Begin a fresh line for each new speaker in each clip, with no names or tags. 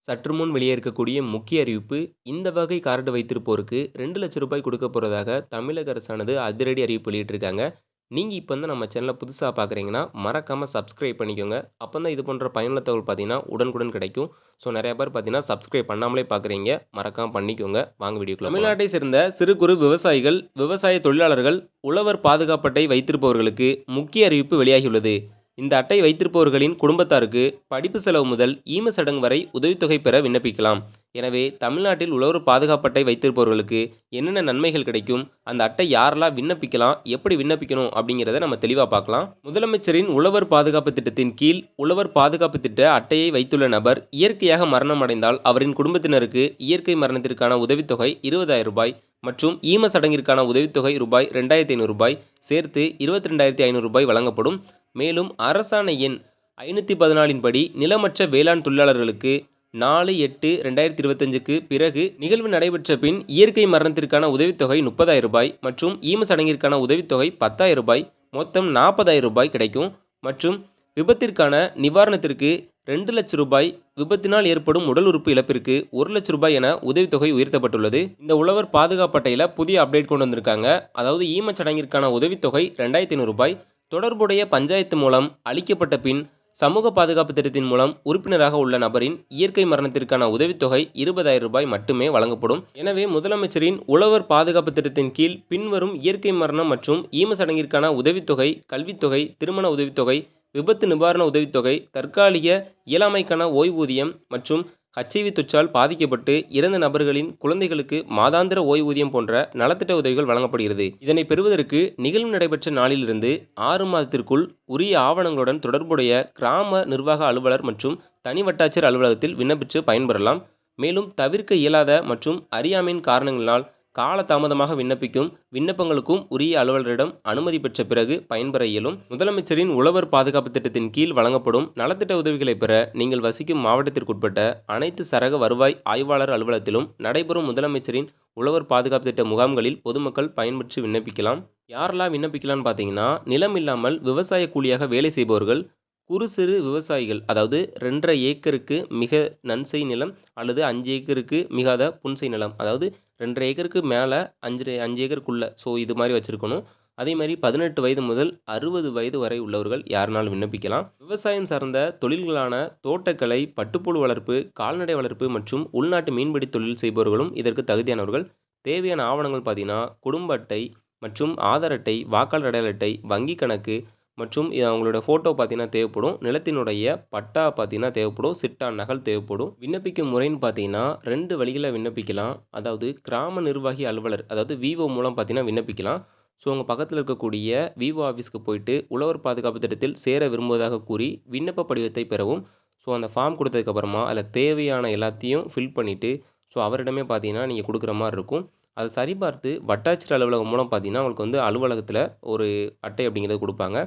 சற்று முன் வெளியே இருக்கக்கூடிய முக்கிய அறிவிப்பு. இந்த வகை கார்டு வைத்திருப்போருக்கு ரூ. 2,00,000 கொடுக்க போறதாக தமிழக அரசானது அதிரடி அறிவிப்பு வெளியிட்டிருக்காங்க. நீங்க இப்ப வந்து நம்ம சேனல புதுசா பார்க்குறீங்கன்னா, மறக்காம சப்ஸ்கிரைப் பண்ணிக்கோங்க. அப்பதான் இது போன்ற பயனுள்ள தகவல் பார்த்தீங்கன்னா, உடனுக்குடன் கிடைக்கும். ஸோ நெறைய பேர் பார்த்தீங்கன்னா, சப்ஸ்கிரைப் பண்ணாமலே பார்க்குறீங்க. மறக்காம பண்ணிக்கோங்க. வாங்க வீடியோக்குள்ள போலாம். தமிழ்நாட்டை சேர்ந்த சிறு குறு விவசாயிகள், விவசாய தொழிலாளர்கள், உழவர் பாதுகாப்பு அட்டை வைத்திருப்பவர்களுக்கு முக்கிய அறிவிப்பு வெளியாகியுள்ளது. இந்த அட்டை வைத்திருப்பவர்களின் குடும்பத்தாருக்கு படிப்பு செலவு முதல் ஈம சடங்கு வரை உதவித்தொகை பெற விண்ணப்பிக்கலாம். எனவே தமிழ்நாட்டில் உழவர் பாதுகாப்பு அட்டை வைத்திருப்பவர்களுக்கு என்னென்ன நன்மைகள் கிடைக்கும், அந்த அட்டை யாரெல்லாம் விண்ணப்பிக்கலாம், எப்படி விண்ணப்பிக்கணும் அப்படிங்கிறத நம்ம தெளிவாக பார்க்கலாம். முதலமைச்சரின் உழவர் பாதுகாப்பு திட்டத்தின் கீழ் உழவர் பாதுகாப்பு திட்ட அட்டையை வைத்துள்ள நபர் இயற்கையாக மரணம் அடைந்தால் அவரின் குடும்பத்தினருக்கு இயற்கை மரணத்திற்கான உதவித்தொகை ரூ. 20,000 மற்றும் ஈம சடங்கிற்கான உதவித்தொகை ரூபாய் 2,500 சேர்த்து ரூ. 22,500 வழங்கப்படும். மேலும் அரசாணை எண் 514 படி நிலமற்ற வேளாண் தொழிலாளர்களுக்கு 4/8/2025க்கு பிறகு நிகழ்வு நடைபெற்ற பின் இயற்கை மரணத்திற்கான உதவித்தொகை ரூ. 30,000 மற்றும் ஈம சடங்கிற்கான உதவித்தொகை ரூ. 10,000 மொத்தம் ரூ. 40,000 கிடைக்கும். மற்றும் விபத்திற்கான நிவாரணத்திற்கு ரூ. 2,00,000, விபத்தினால் ஏற்படும் உடல் உறுப்பு இழப்பிற்கு ரூ. 1,00,000 என உதவித்தொகை உயர்த்தப்பட்டுள்ளது. இந்த உழவர் பாதுகாப்பு அட்டையில் புதிய அப்டேட் கொண்டு வந்திருக்காங்க. அதாவது ஈம சடங்கிற்கான உதவித்தொகை ரூ. 2,500 தொடர்புடைய பஞ்சாயத்து மூலம் அளிக்கப்பட்ட பின் சமூக பாதுகாப்பு திட்டத்தின் மூலம் உறுப்பினராக உள்ள நபரின் இயற்கை மரணத்திற்கான உதவித்தொகை ரூ. 20,000 மட்டுமே வழங்கப்படும். எனவே முதலமைச்சரின் உழவர் பாதுகாப்பு திட்டத்தின் கீழ் பின்வரும் இயற்கை மரணம் மற்றும் ஈம சடங்கிற்கான உதவித்தொகை, கல்வித்தொகை, திருமண உதவித்தொகை, விபத்து நிவாரண உதவித்தொகை, தற்காலிக இயலாமைக்கான ஓய்வூதியம் மற்றும் HIV தொற்றால் பாதிக்கப்பட்டு இறந்த நபர்களின் குழந்தைகளுக்கு மாதாந்திர ஓய்வூதியம் போன்ற நலத்திட்ட உதவிகள் வழங்கப்படுகிறது. இதனை பெறுவதற்கு நிகழ்வு நடைபெற்ற நாளிலிருந்து 6 மாதத்திற்குள் உரிய ஆவணங்களுடன் தொடர்புடைய கிராம நிர்வாக அலுவலர் மற்றும் தனி வட்டாட்சியர் அலுவலகத்தில் விண்ணப்பித்து பயன்பெறலாம். மேலும் தவிர்க்க இயலாத மற்றும் அறியாமையின் காரணங்களினால் காலதாமதமாக விண்ணப்பிக்கும் விண்ணப்பங்களுக்கும் உரிய அலுவலரிடம் அனுமதி பெற்ற பிறகு பயன்பெற இயலும். முதலமைச்சரின் உழவர் பாதுகாப்பு திட்டத்தின் கீழ் வழங்கப்படும் நலத்திட்ட உதவிகளை பெற நீங்கள் வசிக்கும் மாவட்டத்திற்குட்பட்ட அனைத்து சரக வருவாய் ஆய்வாளர் அலுவலகத்திலும் நடைபெறும் முதலமைச்சரின் உழவர் பாதுகாப்பு திட்ட முகாம்களில் பொதுமக்கள் பயன்பெற்று விண்ணப்பிக்கலாம். யாரெல்லாம் விண்ணப்பிக்கலாம்னு பார்த்தீங்கன்னா, நிலம் இல்லாமல் விவசாய கூலியாக வேலை செய்பவர்கள், குறு சிறு விவசாயிகள், அதாவது 2.5 ஏக்கருக்கு மிக நன்செய் நிலம் அல்லது 5 ஏக்கருக்கு மிகாத புன்செய் நிலம், அதாவது 2.5 ஏக்கருக்கு மேலே 5 ஏக்கருக்குள்ள, ஸோ இது மாதிரி வச்சுருக்கணும். அதே மாதிரி 18 வயது முதல் 60 வயது வரை உள்ளவர்கள் யாருனாலும் விண்ணப்பிக்கலாம். விவசாயம் சார்ந்த தொழில்களான தோட்டக்கலை, பட்டுப்புழு வளர்ப்பு, கால்நடை வளர்ப்பு மற்றும் உள்நாட்டு மீன்பிடி தொழில் செய்பவர்களும் இதற்கு தகுதியானவர்கள். தேவையான ஆவணங்கள் பார்த்தீங்கன்னா, குடும்ப அட்டை மற்றும் ஆதார் அட்டை, வாக்காளர் அடையாள அட்டை, வங்கி கணக்கு மற்றும் அவங்களோட ஃபோட்டோ பார்த்தீங்கன்னா தேவைப்படும். நிலத்தினுடைய பட்டா பார்த்தீங்கன்னா தேவைப்படும். சிட்டா நகல் தேவைப்படும். விண்ணப்பிக்கும் முறைன்னு பார்த்தீங்கன்னா 2 வழிகளில் விண்ணப்பிக்கலாம். அதாவது கிராம நிர்வாகி அலுவலர், அதாவது விஓ மூலம் பார்த்தீங்கன்னா விண்ணப்பிக்கலாம். ஸோ உங்கள் பக்கத்தில் இருக்கக்கூடிய விஓ ஆஃபீஸ்க்கு போயிட்டு உழவர் பாதுகாப்பு திட்டத்தில் சேர விரும்புவதாக கூறி விண்ணப்ப படிவத்தை பெறவும். ஸோ அந்த ஃபார்ம் கொடுத்ததுக்கப்புறமா அதில் தேவையான எல்லாத்தையும் ஃபில் பண்ணிவிட்டு ஸோ அவரிடமே பார்த்தீங்கன்னா நீங்கள் கொடுக்குற மாதிரி இருக்கும். அதை சரிபார்த்து வட்டாட்சியர் அலுவலகம் மூலம் பார்த்தீங்கன்னா உங்களுக்கு வந்து அலுவலகத்தில் ஒரு அட்டை அப்படிங்கிறது கொடுப்பாங்க.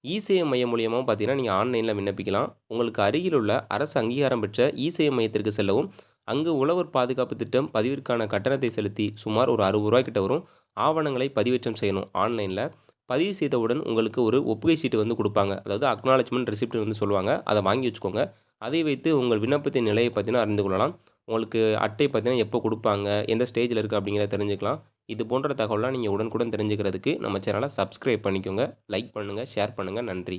இசேவை மையம் மூலியமாகவும் பார்த்தீங்கன்னா நீங்கள் ஆன்லைனில் விண்ணப்பிக்கலாம். உங்களுக்கு அருகில் உள்ள அரசு அங்கீகாரம் பெற்ற இசேவை மையத்திற்கு செல்லவும். அங்கு உழவர் பாதுகாப்பு திட்டம் பதிவிற்கான கட்டணத்தை செலுத்தி சுமார் ஒரு ரூ. 60 கிட்ட வரும். ஆவணங்களை பதிவேற்றம் செய்யணும் ஆன்லைனில். பதிவு செய்தவுடன் உங்களுக்கு ஒரு ஒப்புகை சீட்டு வந்து கொடுப்பாங்க. அதாவது அக்னாலஜ்மெண்ட் ரெசிப்ட் வந்து சொல்லுவாங்க. அதை வாங்கி வச்சுக்கோங்க. அதை வைத்து உங்கள் விண்ணப்பத்தின் நிலையை பார்த்தீங்கன்னா அறிந்து கொள்ளலாம். உங்களுக்கு அட்டை பார்த்தீங்கன்னா எப்போ கொடுப்பாங்க, எந்த ஸ்டேஜில் இருக்குது அப்படிங்கிறத தெரிஞ்சுக்கலாம். இது போன்ற தகவலாம் நீங்கள் உடனுக்குடன் தெரிஞ்சுக்கிறதுக்கு நம்ம சேனலை சப்ஸ்கிரைப் பண்ணிக்கோங்க. லைக் பண்ணுங்கள், ஷேர் பண்ணுங்கள். நன்றி.